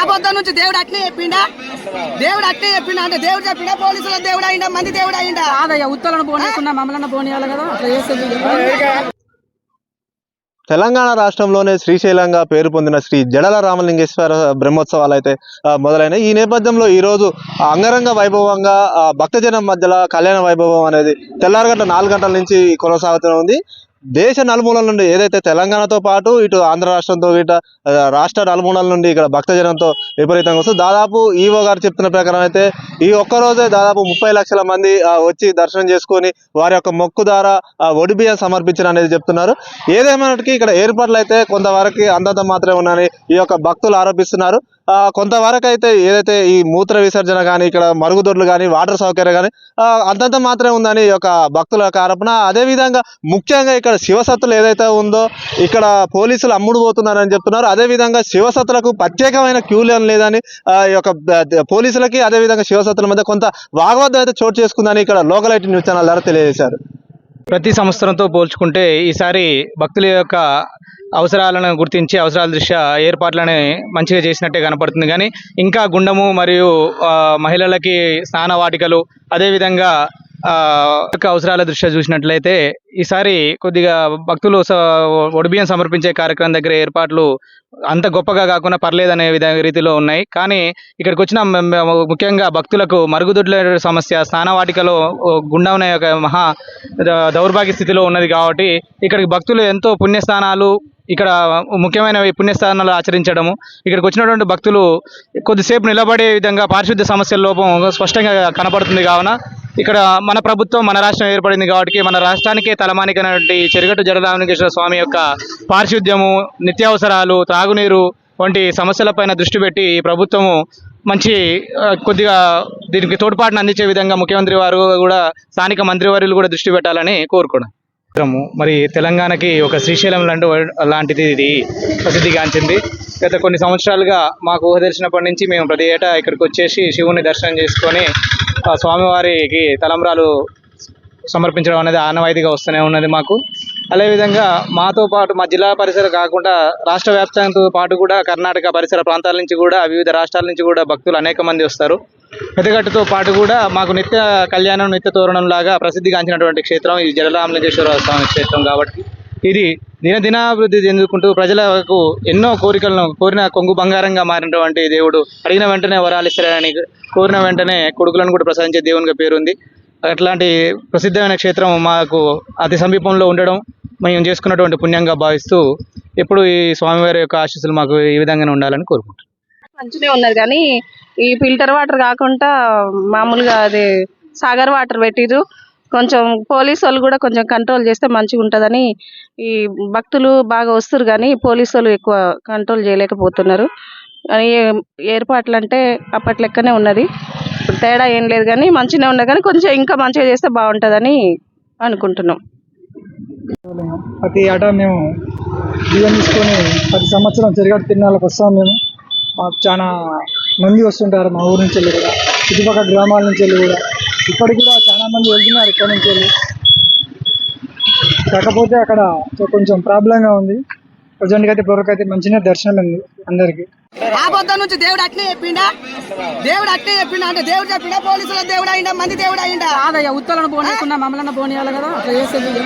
ఆబద్ధం నుంచి దేవుడు అట్నే చెప్పిండా అంటే దేవుడు చెప్పిండా పోలీసుల దేవుడు అయిందా మంది దేవుడు అయిందా కాదయ్యా ఉత్తలను పోనీయకుండా మమ్మల్ని పోనీయాలి కదా అట్లా చేసేది. తెలంగాణ రాష్ట్రంలోనే శ్రీశైలంగా పేరు పొందిన శ్రీ జడల రామలింగేశ్వర బ్రహ్మోత్సవాలు అయితే మొదలైనవి. ఈ నేపథ్యంలో ఈరోజు అంగరంగ వైభవంగా భక్తజనం మధ్యలో కళ్యాణ వైభవం అనేది తెల్లారగంట 4 గంటల నుంచి కొనసాగుతూ ఉంది. దేశ నలుమూలల నుండి ఏదైతే తెలంగాణతో పాటు ఇటు ఆంధ్ర రాష్ట్రంతో ఇటు రాష్ట్ర నలుమూలల నుండి ఇక్కడ భక్తజనంతో విపరీతంగా వస్తుంది. దాదాపు ఈవో గారు చెప్తున్న ప్రకారం అయితే ఈ ఒక్కరోజే దాదాపు 30 లక్షల మంది వచ్చి దర్శనం చేసుకొని వారి యొక్క మొక్కు ద్వారా ఒడిబియ్యం సమర్పించిన అనేది చెప్తున్నారు. ఏదేమైనటికీ ఇక్కడ ఏర్పాట్లు అయితే కొంతవరకు అంతంత మాత్రమే ఉన్నాయని ఈ యొక్క భక్తులు ఆరోపిస్తున్నారు. కొంతవరకు అయితే ఏదైతే ఈ మూత్ర విసర్జన కానీ ఇక్కడ మరుగుదొడ్లు కానీ వాటర్ సౌకర్యం కానీ అంతంత మాత్రమే ఉందని ఈ యొక్క భక్తుల యొక్క ఆరోపణ. అదేవిధంగా ముఖ్యంగా ఇక్కడ శివసత్తులు ఏదైతే ఉందో ఇక్కడ పోలీసులు అమ్ముడు పోతున్నారని చెప్తున్నారు. అదేవిధంగా శివసత్తులకు ప్రత్యేకమైన క్యూ లైన్ లేదని ఈ యొక్క పోలీసులకి అదేవిధంగా శివసత్తుల మధ్య కొంత వాగ్వాదం అయితే చోటు చేసుకుందని ఇక్కడ లోకల్ ఐటీ న్యూస్ ఛానల్ ద్వారా తెలియజేశారు. ప్రతి సంవత్సరంతో పోల్చుకుంటే ఈసారి భక్తుల యొక్క అవసరాలను గుర్తించి అవసరాల దృష్ట్యా ఏర్పాట్లని మంచిగా చేసినట్టే కనపడుతుంది. కానీ ఇంకా గుండము మరియు మహిళలకి స్నాన వాటికలు అదేవిధంగా అవసరాల దృష్ట్యా చూసినట్లయితే ఈసారి కొద్దిగా భక్తులు ఒడిబియ్యం సమర్పించే కార్యక్రమం దగ్గర ఏర్పాట్లు అంత గొప్పగా కాకుండా పర్లేదనే రీతిలో ఉన్నాయి. కానీ ఇక్కడికి వచ్చిన ముఖ్యంగా భక్తులకు మరుగుదొడ్ల సమస్య, స్నానవాటికలో గుండం అనే ఒక మహా దౌర్భాగ్య స్థితిలో ఉన్నది కాబట్టి ఇక్కడికి భక్తులు ఎంతో పుణ్యస్థానాలు ఇక్కడ ముఖ్యమైన పుణ్యస్థానాలు ఆచరించడము, ఇక్కడికి వచ్చినటువంటి భక్తులు కొద్దిసేపు నిలబడే విధంగా పారిశుద్ధ్య సమస్యల లోపం స్పష్టంగా కనపడుతుంది. కావున ఇక్కడ మన ప్రభుత్వం మన రాష్ట్రం ఏర్పడింది కాబట్టి మన రాష్ట్రానికే తలమానికైనటువంటి చెరుగట్టు జడరామలింగేశ్వర స్వామి యొక్క పారిశుద్ధ్యము, నిత్యావసరాలు, త్రాగునీరు వంటి సమస్యలపైన దృష్టి పెట్టి ఈ ప్రభుత్వము మంచి కొద్దిగా దీనికి తోడ్పాటును అందించే విధంగా ముఖ్యమంత్రి వారు కూడా స్థానిక మంత్రివర్యులు కూడా దృష్టి పెట్టాలని కోరుకోవడం. మరి తెలంగాణకి ఒక శ్రీశైలం లాంటిది ఇది ప్రసిద్ధిగాంచింది. గత కొన్ని సంవత్సరాలుగా మాకు ఊహ తెలిసినప్పటి నుంచి మేము ప్రతి ఏటా ఇక్కడికి వచ్చేసి శివుని దర్శనం చేసుకొని స్వామివారికి తలంబ్రాలు సమర్పించడం అనేది ఆనవాయితీగా వస్తూనే ఉన్నది మాకు. అదేవిధంగా మాతో పాటు మా జిల్లా పరిసర కాకుండా రాష్ట్ర వ్యాప్తంతో పాటు కూడా కర్ణాటక పరిసర ప్రాంతాల నుంచి కూడా వివిధ రాష్ట్రాల నుంచి కూడా భక్తులు అనేక మంది వస్తారు. పెద్దగట్టుతో పాటు కూడా మాకు నిత్య కళ్యాణం, నిత్య తోరణం లాగా ప్రసిద్ధిగాంచినటువంటి క్షేత్రం ఈ జడరామలింగేశ్వర స్వామి క్షేత్రం కాబట్టి ఇది దినదినాభివృద్ధి చెందుకుంటూ ప్రజలకు ఎన్నో కోరికలను కోరిన కొంగు బంగారంగా మారినటువంటి దేవుడు, అడిగిన వెంటనే వరాలిస్తారని, కోరిన వెంటనే కొడుకులను కూడా ప్రసాదించే దేవునిగా పేరుంది. అట్లాంటి ప్రసిద్ధమైన క్షేత్రం మాకు అతి సమీపంలో ఉండడం మేము చేసుకున్నటువంటి పుణ్యంగా భావిస్తూ ఎప్పుడు ఈ స్వామివారి యొక్క ఆశీస్సులు మాకు ఈ విధంగానే ఉండాలని కోరుకుంటున్నాం. మంచిగా ఉన్నది కానీ ఈ ఫిల్టర్ వాటర్ కాకుండా మామూలుగా అది సాగర్ వాటర్ పెట్టిరు. కొంచెం పోలీసు వాళ్ళు కూడా కొంచెం కంట్రోల్ చేస్తే మంచిగా ఉంటుందని ఈ భక్తులు బాగా వస్తారు కానీ పోలీసు వాళ్ళు ఎక్కువ కంట్రోల్ చేయలేకపోతున్నారు. ఏర్పాట్లు అంటే అప్పటి లెక్కనే ఉన్నది, ఇప్పుడు తేడా ఏం లేదు కానీ మంచిగానే ఉన్నది కానీ కొంచెం ఇంకా మంచిగా చేస్తే బాగుంటుందని అనుకుంటున్నాం. ప్రతి ఏటా మేము బియ్యం తీసుకొని ప్రతి సంవత్సరం చెరుగట్టు తిరునాళ్ళకి వస్తాం. మేము మాకు చాలా మంది వస్తుంటారు మా ఊరి నుంచి వెళ్ళి కూడా, చుట్టుపక్కల గ్రామాల నుంచి వెళ్ళి కూడా. ఇప్పటికి కూడా చాలా మంది వెళ్తున్నారు ఇక్కడ నుంచి వెళ్ళి. కాకపోతే అక్కడ కొంచెం ప్రాబ్లంగా ఉంది. ప్రజెంట్గా అయితే ఇప్పటివరకైతే మంచిగా దర్శనం ఉంది అందరికి. ఆబద్ధం నుంచి దేవుడు అట్నే చెప్పిండా అంటే దేవుడు చెప్పిండా పోలీసుల దేవుడు అయిందా మంది దేవుడు అయిందా కాదయ్యా ఉత్తలను పోనీయకుండా మమ్మల్ని పోనీయాలి కదా అట్లా చేసేది.